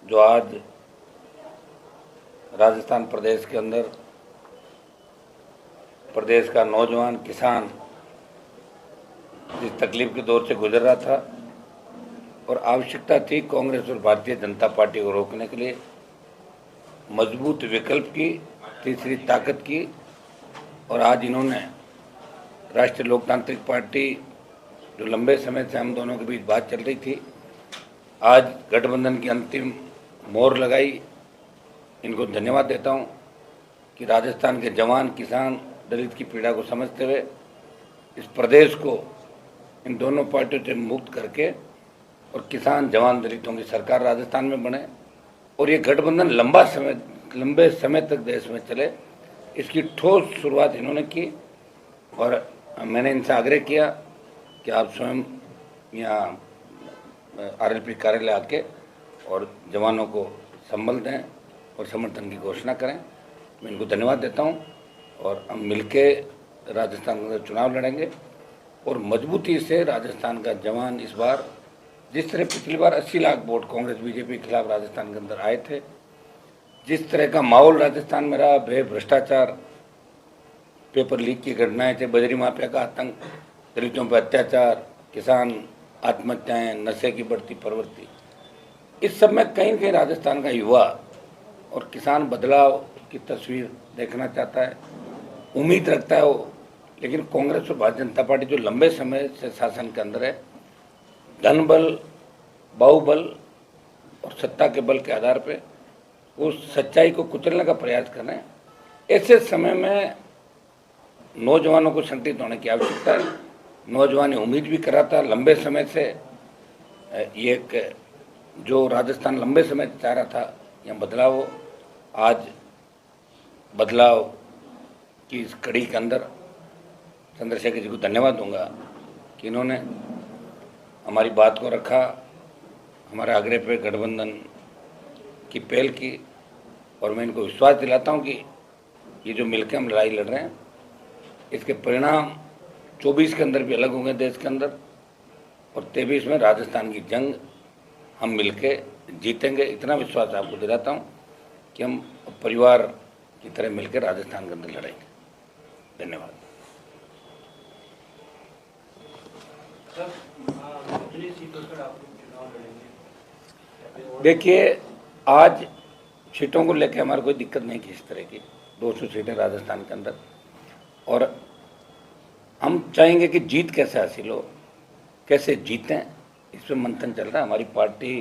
जो आज राजस्थान प्रदेश के अंदर प्रदेश का नौजवान किसान जिस तकलीफ के दौर से गुजर रहा था और आवश्यकता थी कांग्रेस और भारतीय जनता पार्टी को रोकने के लिए मजबूत विकल्प की, तीसरी ताकत की। और आज इन्होंने राष्ट्रीय लोकतांत्रिक पार्टी, जो लंबे समय से हम दोनों के बीच बात चल रही थी, आज गठबंधन की अंतिम मोहर लगाई। इनको धन्यवाद देता हूं कि राजस्थान के जवान, किसान, दलित की पीड़ा को समझते हुए इस प्रदेश को इन दोनों पार्टियों से मुक्त करके और किसान, जवान, दलितों की सरकार राजस्थान में बने और ये गठबंधन लंबे समय तक देश में चले, इसकी ठोस शुरुआत इन्होंने की। और मैंने इनसे आग्रह किया कि आप स्वयं यहाँ आरएलपी कार्यालय आके और जवानों को संबल दें और समर्थन की घोषणा करें। मैं इनको धन्यवाद देता हूं और हम मिलके राजस्थान में चुनाव लड़ेंगे और मजबूती से राजस्थान का जवान इस बार, जिस तरह पिछली बार 80 लाख वोट कांग्रेस बीजेपी के खिलाफ राजस्थान के अंदर आए थे, जिस तरह का माहौल राजस्थान में रहा, भ्रष्टाचार, पेपर लीक की घटनाएं थे, बजरी माफिया का आतंक, दलितों पर अत्याचार, किसान आत्महत्याएं, नशे की बढ़ती प्रवृत्ति, इस सब में कहीं न कहीं राजस्थान का युवा और किसान बदलाव की तस्वीर देखना चाहता है, उम्मीद रखता है वो। लेकिन कांग्रेस और भारतीय जनता पार्टी जो लंबे समय से शासन के अंदर है, धन बल, बाहुबल और सत्ता के बल के आधार पे वो सच्चाई को कुचलने का प्रयास कर रहे हैं। ऐसे समय में नौजवानों को संगठित होने की आवश्यकता है। नौजवान उम्मीद भी कर रहा था लंबे समय से, ये एक जो राजस्थान लंबे समय चाह रहा था यहाँ बदलाव हो। आज बदलाव की इस कड़ी के अंदर चंद्रशेखर जी को धन्यवाद दूंगा कि इन्होंने हमारी बात को रखा, हमारे आग्रह पे गठबंधन की पहल की। और मैं इनको विश्वास दिलाता हूं कि ये जो मिलकर हम लड़ाई लड़ रहे हैं, इसके परिणाम 24 के अंदर भी अलग होंगे देश के अंदर, और 23 में राजस्थान की जंग हम मिलके जीतेंगे। इतना विश्वास आपको दिलाता हूं कि हम परिवार की तरह मिलकर राजस्थान के अंदर लड़ेंगे। धन्यवाद। देखिए, आज सीटों को लेकर हमारी कोई दिक्कत नहीं की इस तरह की, 200 सीटें राजस्थान के अंदर, और हम चाहेंगे कि जीत कैसे हासिल हो, कैसे जीतें, इस पर मंथन चल रहा है। हमारी पार्टी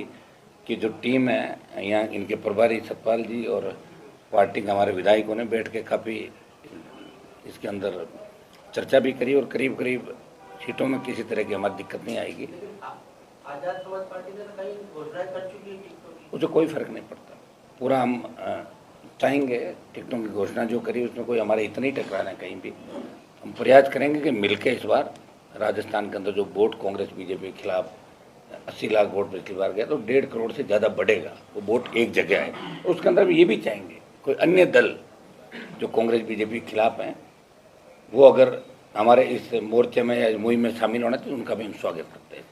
की जो टीम है, यहाँ इनके प्रभारी सतपाल जी और पार्टी के हमारे विधायकों ने बैठ के काफ़ी इसके अंदर चर्चा भी करी और करीब करीब सीटों में किसी तरह की हमारी दिक्कत नहीं आएगी। आजाद समाज पार्टी ने तो कई घोषणाएं कर चुकी है टिकटों की, उसे कोई फर्क नहीं पड़ता। पूरा हम चाहेंगे टिकटों की घोषणा जो करी उसमें कोई हमारे इतना ही टकराना है कहीं भी। हम प्रयास करेंगे कि मिलके इस बार राजस्थान के अंदर जो वोट कांग्रेस बीजेपी के खिलाफ 80 लाख वोट पिछली बार गया, तो 1.5 करोड़ से ज़्यादा बढ़ेगा वो वोट एक जगह है। और उसके अंदर भी ये भी चाहेंगे कोई अन्य दल जो कांग्रेस बीजेपी के खिलाफ हैं, वो अगर हमारे इस मोर्चे में या मुहिम में शामिल होना चाहिए, उनका भी हम स्वागत करते हैं।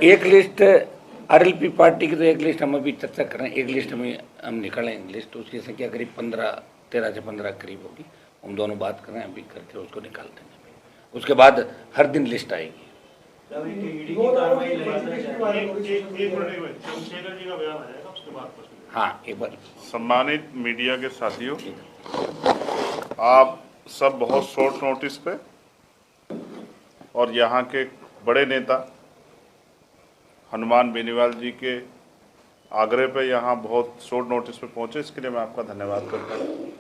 एक लिस्ट आरएलपी पार्टी की, तो एक लिस्ट हम अभी चर्चा कर रहे हैं, एक लिस्ट में हम निकालेंगे लिस्ट, उसकी संख्या करीब 13 से 15 करीब होगी। हम दोनों बात कर रहे हैं, अभी करके उसको निकाल देंगे। उसके बाद हर दिन लिस्ट आएगी। हाँ, एक बार। सम्मानित मीडिया के साथियों, आप सब बहुत शॉर्ट नोटिस पे और यहाँ के बड़े नेता हनुमान बेनीवाल जी के आग्रह पे यहाँ बहुत शॉर्ट नोटिस पे पहुँचे, इसके लिए मैं आपका धन्यवाद करता हूँ।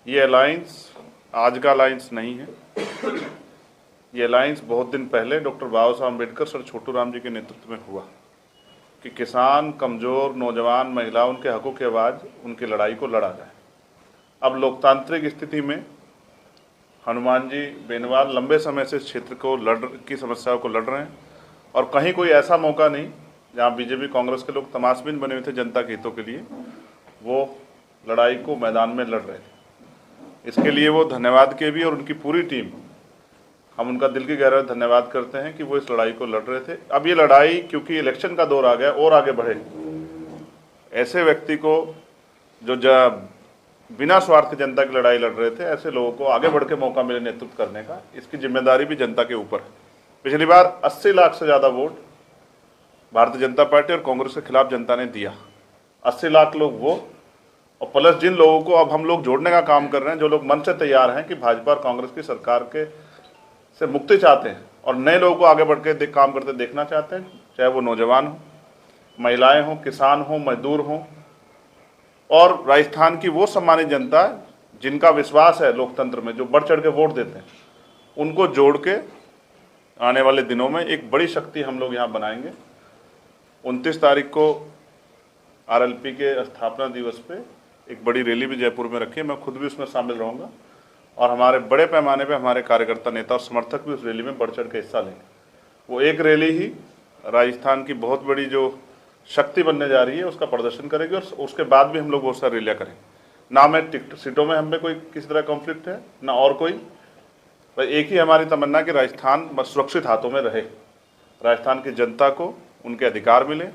ये अलायंस आज का अलायंस नहीं है, ये अलायंस बहुत दिन पहले डॉक्टर बाबा साहब अम्बेडकर सर छोटू राम जी के नेतृत्व में हुआ कि किसान, कमज़ोर, नौजवान, महिला, उनके हकों की आवाज़, उनकी लड़ाई को लड़ा जाए। अब लोकतांत्रिक स्थिति में हनुमान जी बेनीवाल लंबे समय से इस क्षेत्र को की समस्याओं को लड़ रहे हैं, और कहीं कोई ऐसा मौका नहीं जहां बीजेपी कांग्रेस के लोग तमाशबीन बने हुए थे जनता के हितों के लिए, वो लड़ाई को मैदान में लड़ रहे थे। इसके लिए वो धन्यवाद के भी, और उनकी पूरी टीम हम उनका दिल की गहराई से धन्यवाद करते हैं कि वो इस लड़ाई को लड़ रहे थे। अब ये लड़ाई क्योंकि इलेक्शन का दौर आ गया और आगे बढ़े, ऐसे व्यक्ति को जो बिना स्वार्थ जनता की लड़ाई लड़ रहे थे, ऐसे लोगों को आगे बढ़ के मौका मिले नेतृत्व करने का, इसकी जिम्मेदारी भी जनता के ऊपर है। पिछली बार 80 लाख से ज़्यादा वोट भारतीय जनता पार्टी और कांग्रेस के खिलाफ जनता ने दिया। 80 लाख लोग वो, और प्लस जिन लोगों को अब हम लोग जोड़ने का काम कर रहे हैं, जो लोग मन से तैयार हैं कि भाजपा और कांग्रेस की सरकार के से मुक्ति चाहते हैं और नए लोगों को आगे बढ़ के काम करते देखना चाहते हैं, चाहे वो नौजवान हो, महिलाएं हों, किसान हों, मजदूर हों, और राजस्थान की वो सम्मानित जनता जिनका विश्वास है लोकतंत्र में, जो बढ़ चढ़ के वोट देते हैं, उनको जोड़ के आने वाले दिनों में एक बड़ी शक्ति हम लोग यहाँ बनाएंगे। 29 तारीख को आरएलपी के स्थापना दिवस पे एक बड़ी रैली भी जयपुर में रखी है, मैं खुद भी उसमें शामिल रहूँगा और हमारे बड़े पैमाने पे हमारे कार्यकर्ता, नेता और समर्थक भी उस रैली में बढ़ चढ़ के हिस्सा लेंगे। वो एक रैली ही राजस्थान की बहुत बड़ी जो शक्ति बनने जा रही है उसका प्रदर्शन करेगी, और उसके बाद भी हम लोग बहुत सारी रैलियाँ करेंगे। ना मैं टिकट सीटों में हमें कोई किसी तरह कॉन्फ्लिक्ट है, ना और कोई, पर एक ही हमारी तमन्ना कि राजस्थान सुरक्षित हाथों में रहे, राजस्थान की जनता को उनके अधिकार मिले,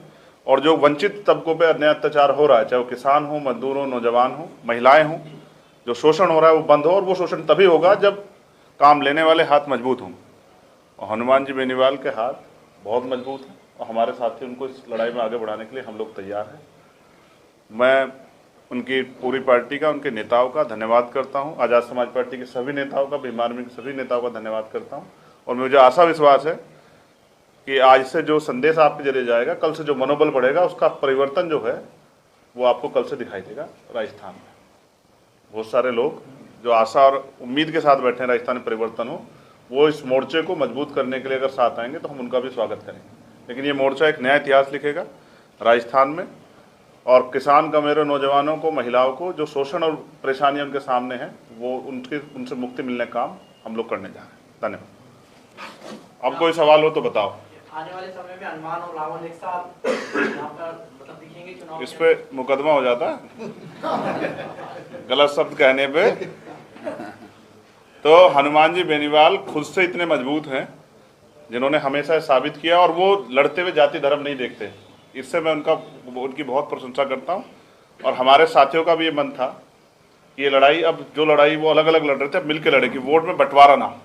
और जो वंचित तबकों पे अन्याय अत्याचार हो रहा है, चाहे वो किसान हो, मजदूर हो, नौजवान हो, महिलाएं हों, जो शोषण हो रहा है वो बंद हो, और वो शोषण तभी होगा जब काम लेने वाले हाथ मजबूत हों। और हनुमान जी बेनीवाल के हाथ बहुत मजबूत हैं और हमारे साथी उनको इस लड़ाई में आगे बढ़ाने के लिए हम लोग तैयार हैं। मैं उनकी पूरी पार्टी का, उनके नेताओं का धन्यवाद करता हूं, आज़ाद समाज पार्टी के सभी नेताओं का, भीम आर्मी के सभी नेताओं का धन्यवाद करता हूं। और मुझे आशा विश्वास है कि आज से जो संदेश आपके जरिए जाएगा, कल से जो मनोबल बढ़ेगा, उसका परिवर्तन जो है वो आपको कल से दिखाई देगा। राजस्थान में बहुत सारे लोग जो आशा और उम्मीद के साथ बैठे हैं राजस्थान में परिवर्तन हो, वो इस मोर्चे को मजबूत करने के लिए अगर साथ आएंगे तो हम उनका भी स्वागत करेंगे। लेकिन ये मोर्चा एक नया इतिहास लिखेगा राजस्थान में, और किसान, गंवेरों, नौजवानों को, महिलाओं को जो शोषण और परेशानियां उनके सामने हैं, वो उनसे मुक्ति मिलने का काम हम लोग करने जा रहे हैं। धन्यवाद। अब कोई सवाल हो तो बताओ। आने वाले समय में हनुमान और रावण एक साथ यहाँ पर मतलब दिखेंगे चुनाव? इस पे मुकदमा हो जाता है गलत शब्द कहने पे। तो हनुमान जी बेनीवाल खुद से इतने मजबूत हैं, जिन्होंने हमेशा साबित किया, और वो लड़ते हुए जाति धर्म नहीं देखते। इससे मैं उनकी बहुत प्रशंसा करता हूँ। और हमारे साथियों का भी ये मन था कि ये लड़ाई, अब जो लड़ाई वो अलग अलग लड़ रहे थे, अब मिलकर लड़े कि वोट में बंटवारा ना हो।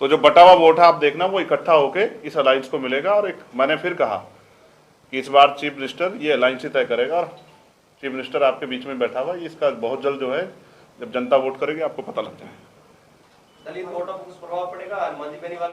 तो जो बटा हुआ वोट है आप देखना, वो इकट्ठा होके इस अलायंस को मिलेगा। और एक मैंने फिर कहा कि इस बार चीफ मिनिस्टर ये अलायंस ही तय करेगा, और चीफ मिनिस्टर आपके बीच में बैठा हुआ, इसका बहुत जल्द जो है, जब जनता वोट करेगी आपको पता लग जाएगा। दलित वोटों पर कुछ प्रभाव पड़ेगा हनुमान जी बेनीवाल